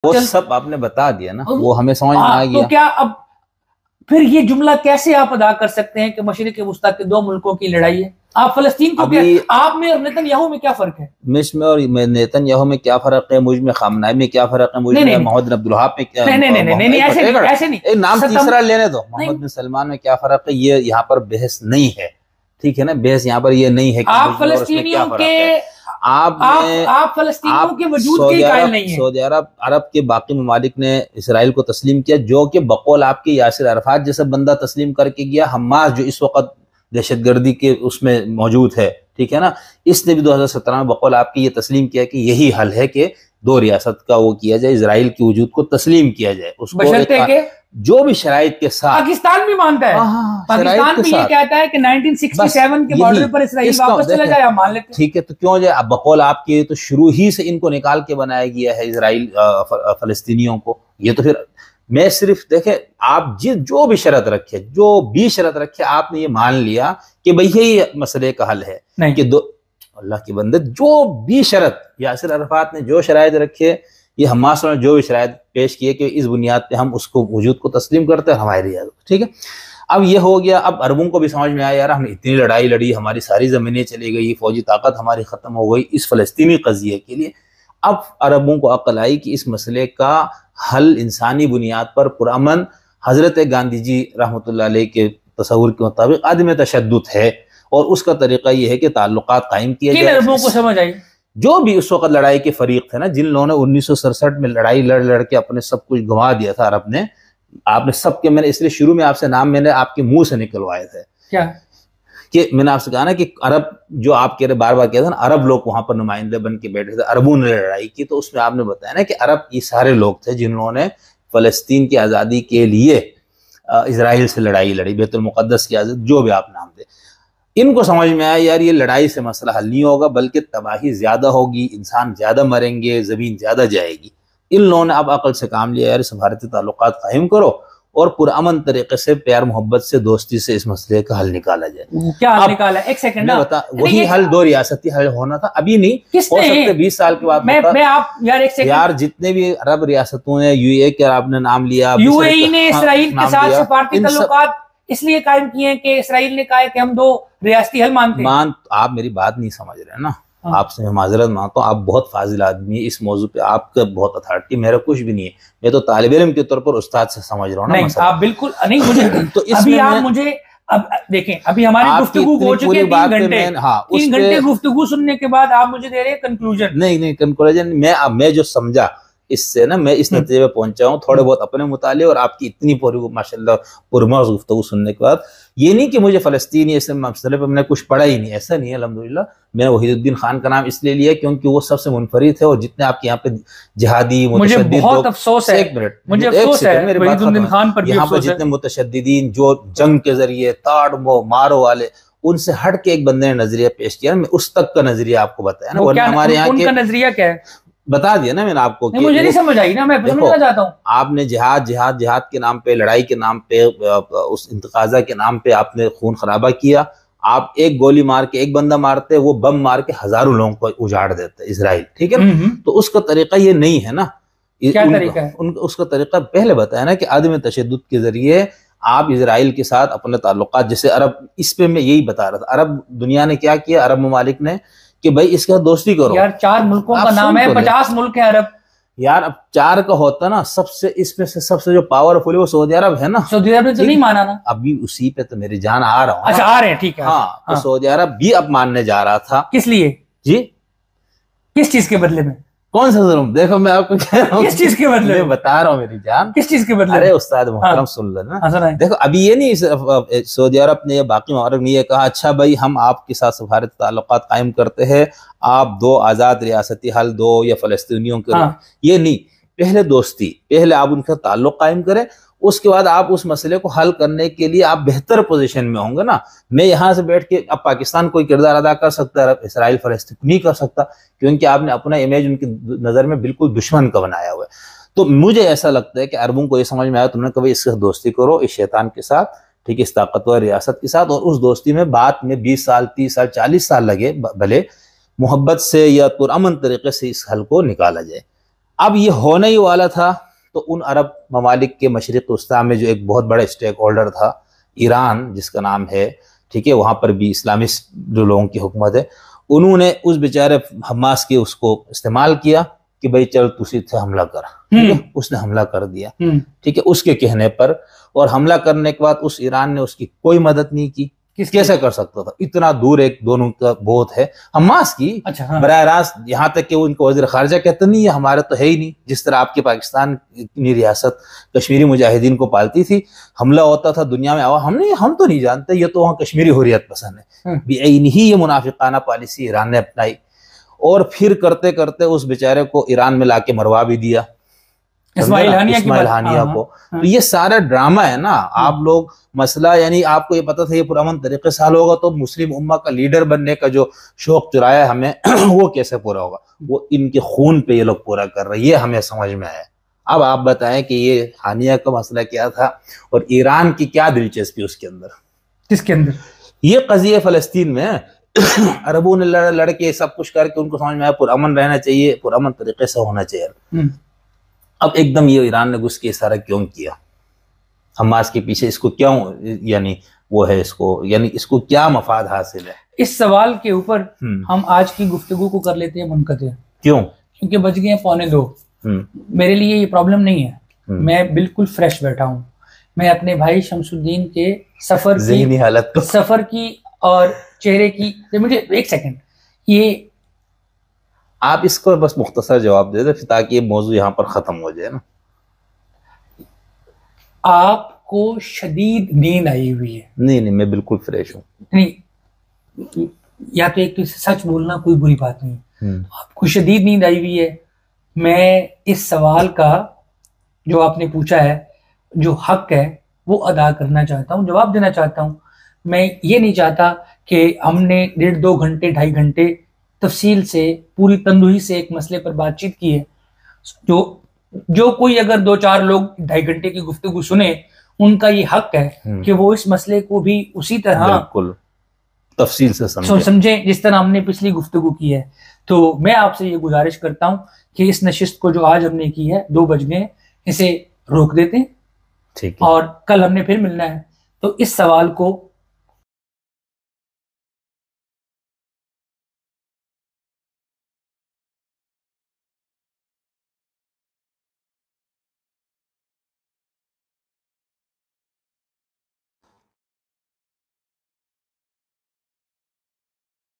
وہ سب آپ نے بتا دیا نا، وہ ہمیں سمجھ میں آ گیا۔ تو کیا اب پھر یہ جملہ کیسے آپ ادا کر سکتے ہیں کہ مشرق وسطیٰ کے دو ملکوں کی لڑائی ہے؟ آپ فلسطین کو آپ میں اور نیتن یاہو میں کیا فرق ہے؟ مجھ میں اور نیتن یاہو میں کیا فرق ہے، مجھ میں خامنہئی میں کیا فرق ہے، مجھ میں محمد بن عبدالوہاب میں کیا، نہیں ایسے نہیں، ایک نام تیسرا لینے دو، محمد بن سلمان میں کیا فرق ہے، یہ یہاں پر بحث نہیں ہے، ٹھیک ہے نا، بحث یہاں پر یہ نہیں ہے کہ آپ فلسطینیوں کے آپ فلسطینیوں کے وجود کے قائل نہیں ہیں۔ سعودی عرب کے باقی ممالک نے اسرائیل کو تسلیم کیا، جو کہ بقول آپ کے یاسر عرفات جیسا بندہ تسلیم کر کے گیا، حماس جو اس وقت دہشت گردی کے اس میں موجود ہے، ٹھیک ہے نا، اس نے بھی 2017 میں بقول آپ کی یہ تسلیم کیا کہ یہی حل ہے کہ دو ریاست کا وہ کیا جائے، اسرائیل کی وجود کو تسلیم کیا جائے، اس کو جو بھی شرائط کے ساتھ۔ پاکستان بھی مانتا ہے، پاکستان بھی یہ کہتا ہے کہ 1967 کے بارڈر پر اسرائیل واپس چلا جائے، آپ مان لیتے ہیں، ٹھیک ہے، تو کیوں جائے؟ اب بقول آپ کی تو شروع ہی سے ان کو نکال کے بنایا گیا ہے اسرائیل فلسطینیوں کو، یہ تو پھر میں صرف دیکھیں آپ جو بھی شرط رکھے آپ نے یہ مان لیا کہ بھئی یہی مسئلے کا حل ہے کہ اللہ کی بندے جو بھی شرط یاسر عرفات نے جو شرائط رکھے، یہ حماس نے جو بھی شرائط پیش کیے کہ اس بنیاد پہ ہم اس کو وجود کو تسلیم کرتے ہیں ہماری ریاست، ٹھیک ہے۔ اب یہ ہو گیا، اب عربوں کو بھی سمجھ میں آیا یار ہم نے اتنی لڑائی لڑی، ہماری ساری زمینیں چلی گئی، فوجی طاقت ہماری ختم ہو گئی اس فلسطینی قضیے کے لیے۔ اب عربوں کو عقل آئی کہ اس مسئلے کا حل انسانی بنیاد پر پرامن، حضرت گاندھی جی رحمۃ اللہ علیہ کے تصور کے مطابق عدم تشدد ہے، اور اس کا طریقہ یہ ہے کہ تعلقات قائم کیے جائیں۔ عربوں کو سمجھ آئی، جو بھی اس وقت لڑائی کے فریق تھے نا، جن لوگوں نے 1967 میں لڑائی لڑ کے اپنے سب کچھ گنوا دیا تھا عرب نے، آپ نے سب کے، میں نے اس لیے شروع میں آپ سے نام میں نے آپ کے منہ سے نکلوائے تھے، کیا کہ میں نے آپ سے کہا نا کہ عرب جو آپ کہہ رہے بار بار کہتے ہیں نا، عرب لوگ وہاں پر نمائندے بن کے بیٹھے تھے، عربوں نے لڑائی کی، تو اس میں آپ نے بتایا نا کہ عرب یہ سارے لوگ تھے جنہوں نے فلسطین کی آزادی کے لیے اسرائیل سے لڑائی لڑی، بیت المقدس کی آزادی، جو بھی آپ نام دے۔ ان کو سمجھ میں آیا یار یہ لڑائی سے مسئلہ حل نہیں ہوگا، بلکہ تباہی زیادہ ہوگی، انسان زیادہ مریں گے، زمین زیادہ جائے گی۔ ان لوگوں نے اب عقل سے کام لیا، یار سفارتی تعلقات قائم کرو اور پرامن طریقے سے پیار محبت سے دوستی سے اس مسئلے کا حل نکالا جائے۔ کیا حل نکالا؟ ایک سیکنڈ بتا، وہی حل دو ریاستی حل ہونا تھا، ابھی نہیں ہو سکتے 20 سال کے بعد یار جتنے بھی عرب ریاستوں نے یو اے کے آپ نے نام لیا، یو اے ای نے اسرائیل کے ساتھ سفارتی تعلقات اس لیے قائم کیے ہیں کہ اسرائیل نے کہا ہے کہ ہم دو ریاستی حل مانتے ہیں۔ آپ میری بات نہیں سمجھ رہے نا، آپ سے معذرت مانگتا ہوں، آپ بہت فاضل آدمی ہیں، اس موضوع پہ آپ کا بہت اتھارٹی، میرا کچھ بھی نہیں ہے، میں تو طالب علم کے طور پر استاد سے سمجھ رہا ہوں نا۔ نہیں آپ بالکل نہیں، مجھے تو ابھی آپ مجھے اب دیکھیں، ابھی ہماری گفتگو ہو چکی ہے 3 گھنٹے، 3 گھنٹے گفتگو سننے کے بعد آپ مجھے دے رہے ہیں کنکلوژن۔ نہیں کنکلوژن میں جو سمجھا اس سے نا، میں اس نتیجے پہ پہنچا ہوں تھوڑے بہت اپنے مطالعے اور آپ کی اتنی ماشاءاللہ پرمغز گفتگو سننے کے بعد۔ یہ نہیں کہ مجھے فلسطینی اس مسئلے پہ میں نے کچھ پڑھا ہی نہیں، ایسا نہیں ہے الحمدللہ۔ میں نے وحید الدین خان کا نام اس لیے لیا کیونکہ وہ سب سے منفرد ہے، اور جتنے آپ کے یہاں پہ جہادی متشدد، مجھے بہت افسوس ہے، ایک منٹ مجھے افسوس ہے وحید الدین خان پر، یہاں پہ جتنے متشددین جو جنگ کے ذریعے تاڑ مارو والے، ان سے ہٹ کے ایک بندے نے نظریہ پیش کیا، میں اس تک کا نظریہ آپ کو بتایا نا۔ ہمارے یہاں ان کا نظریہ کیا ہے بتا دیا نا میں نے آپ کو، مجھے نہیں سمجھ آئی نا، میں سمجھنا چاہتا ہوں۔ آپ نے جہاد کے نام پہ، لڑائی کے نام پہ، اس انتقاضہ کے نام پہ آپ نے خون خرابہ کیا۔ آپ ایک گولی مار کے ایک بندہ مارتے، وہ بم مار کے ہزاروں لوگوں کو اجاڑ دیتے اسرائیل، ٹھیک ہے نا۔ تو اس کا طریقہ یہ نہیں ہے نا، کیا طریقہ ہے اس کا طریقہ پہلے بتایا نا کہ عدم تشدد کے ذریعے آپ اسرائیل کے ساتھ اپنے تعلقات، جیسے عرب، اس پہ میں یہی بتا رہا تھا، عرب دنیا نے کیا کیا، عرب ممالک نے کہ بھائی اس کے ساتھ دوستی کرو۔ یار 4 ملکوں کا نام ہے، 50 ملک ہے عرب۔ یار اب 4 کا ہوتا نا، سب سے اس میں سے سب سے جو پاورفل ہے وہ سعودی عرب ہے نا۔ سعودی عرب نے تو نہیں مانا نا، ابھی اسی پہ تو میری جان آ رہا ہوں۔ اچھا آ رہے ہیں، ٹھیک ہے۔ ہاں تو سعودی عرب بھی اب ماننے جا رہا تھا۔ کس لیے جی؟ کس چیز کے بدلے میں؟ کون سا ظلم؟ دیکھو میں آپ کو کہہ رہا ہوں، کس چیز کے بدلے میں بتا رہا ہوں میری جان، کس چیز کے بدلے؟ ارے استاد محترم سن لینا، ہاں دیکھو ابھی یہ نہیں سعودی عرب نے یا باقی ممالک نے یہ کہا اچھا بھائی ہم آپ کے ساتھ سفارتی تعلقات قائم کرتے ہیں، آپ 2 آزاد ریاستی حل دو یا فلسطینیوں کے، یہ نہیں، پہلے دوستی، پہلے آپ ان کا تعلق قائم کریں، اس کے بعد آپ اس مسئلے کو حل کرنے کے لیے آپ بہتر پوزیشن میں ہوں گے نا۔ میں یہاں سے بیٹھ کے اب پاکستان کوئی کردار ادا کر سکتا ہے، اسرائیل فلسطین نہیں کر سکتا، کیونکہ آپ نے اپنا امیج ان کی نظر میں بالکل دشمن کا بنایا ہوا ہے۔ تو مجھے ایسا لگتا ہے کہ عربوں کو یہ سمجھ میں آیا، تم نے کبھی اس سے دوستی کرو، اس شیطان کے ساتھ، ٹھیک ہے، اس طاقتور ریاست کے ساتھ، اور اس دوستی میں بعد میں 20 سال 30 سال 40 سال لگے، بھلے محبت سے یا پرامن طریقے سے اس حل کو نکالا جائے۔ اب یہ ہونے ہی والا تھا تو ان عرب ممالک کے مشرق وسطیٰ میں جو ایک بہت بڑا اسٹیک ہولڈر تھا ایران جس کا نام ہے، ٹھیک ہے، وہاں پر بھی اسلامسٹ جو لوگوں کی حکومت ہے، انہوں نے اس بیچارے حماس کے اس کو استعمال کیا کہ بھائی چل تسی تھے حملہ کر، ٹھیک ہے، اس نے حملہ کر دیا، ٹھیک ہے، اس کے کہنے پر، اور حملہ کرنے کے بعد اس ایران نے اس کی کوئی مدد نہیں کی. کیسے کر سکتا تھا؟ اتنا دور ایک دونوں کا بہت ہے. حماس کی براہ راست، یہاں تک کہ وہ ان کو وزیر خارجہ کہتے نہیں، یہ ہمارے تو ہے ہی نہیں. جس طرح آپ کے پاکستان کی ریاست کشمیری مجاہدین کو پالتی تھی، حملہ ہوتا تھا دنیا میں، ہم تو نہیں جانتے، یہ تو وہاں کشمیری حریت پسند ہے. بعین ہی یہ منافقانہ پالیسی ایران نے اپنائی، اور پھر کرتے کرتے اس بیچارے کو ایران میں لا کے مروا بھی دیا، اسماعیل ہانیہ کو. تو یہ سارا ڈرامہ ہے نا. آپ لوگ مسئلہ، یعنی آپ کو یہ پتا تھا یہ پرامن طریقے سے حل ہوگا، تو مسلم امہ کا لیڈر بننے کا جو شوق چرایا ہمیں وہ کیسے پورا ہوگا؟ وہ ان کے خون پہ یہ لوگ پورا کر رہے ہیں، یہ ہمیں سمجھ میں آیا. اب آپ بتائیں کہ یہ ہانیہ کا مسئلہ کیا تھا، اور ایران کی کیا دلچسپی اس کے اندر؟ کس کے اندر؟ یہ قضیہ فلسطین میں عربوں نے لڑ کے سب کچھ کر کے ان کو سمجھ میں آیا پرامن رہنا چاہیے، پرامن طریقے سے ہونا چاہیے. اب ایک دم یہ ایران نے گھس کے سارا کیوں کیا؟ حماس کے پیچھے اس کو کیوں، یعنی وہ ہے اس کو، یعنی اس کو کیا مفاد حاصل ہے؟ اس سوال کے اوپر ہم آج کی گفتگو کو کر لیتے ہیں منقطع. کیوں؟ کیونکہ بج گئے ہیں 1:45. میرے لیے یہ پرابلم نہیں ہے، میں بالکل فریش بیٹھا ہوں. میں اپنے بھائی شمس الدین کے سفر کی اور چہرے کی، مجھے ایک سیکنڈ، یہ آپ اس کو بس مختصر جواب دے دیں تاکہ یہ موضوع یہاں پر ختم ہو جائے نا. آپ کو شدید نیند آئی ہوئی ہے؟ نہیں، میں بالکل فریش ہوں. نہیں، یا تو ایک تو سچ بولنا کوئی بری بات نہیں، آپ کو شدید نیند آئی ہوئی ہے. میں اس سوال کا جو آپ نے پوچھا ہے، جو حق ہے وہ ادا کرنا چاہتا ہوں، جواب دینا چاہتا ہوں. میں یہ نہیں چاہتا کہ ہم نے 1.5-2 گھنٹے 2.5 گھنٹے تفصیل سے پوری تندہی سے ایک مسئلے پر بات چیت کی ہے. جو کوئی اگر 2-4 لوگ 2.5 گھنٹے کی گفتگو سنے، ان کا یہ حق ہے کہ وہ اس مسئلے کو بھی اسی طرح بالکل تفصیل سے سمجھیں جس طرح ہم نے پچھلی گفتگو کی ہے. تو میں آپ سے یہ گزارش کرتا ہوں کہ اس نشست کو جو آج ہم نے کی ہے، 2 بج گئے، اسے روک دیتے ہیں، اور کل ہم نے پھر ملنا ہے. تو اس سوال کو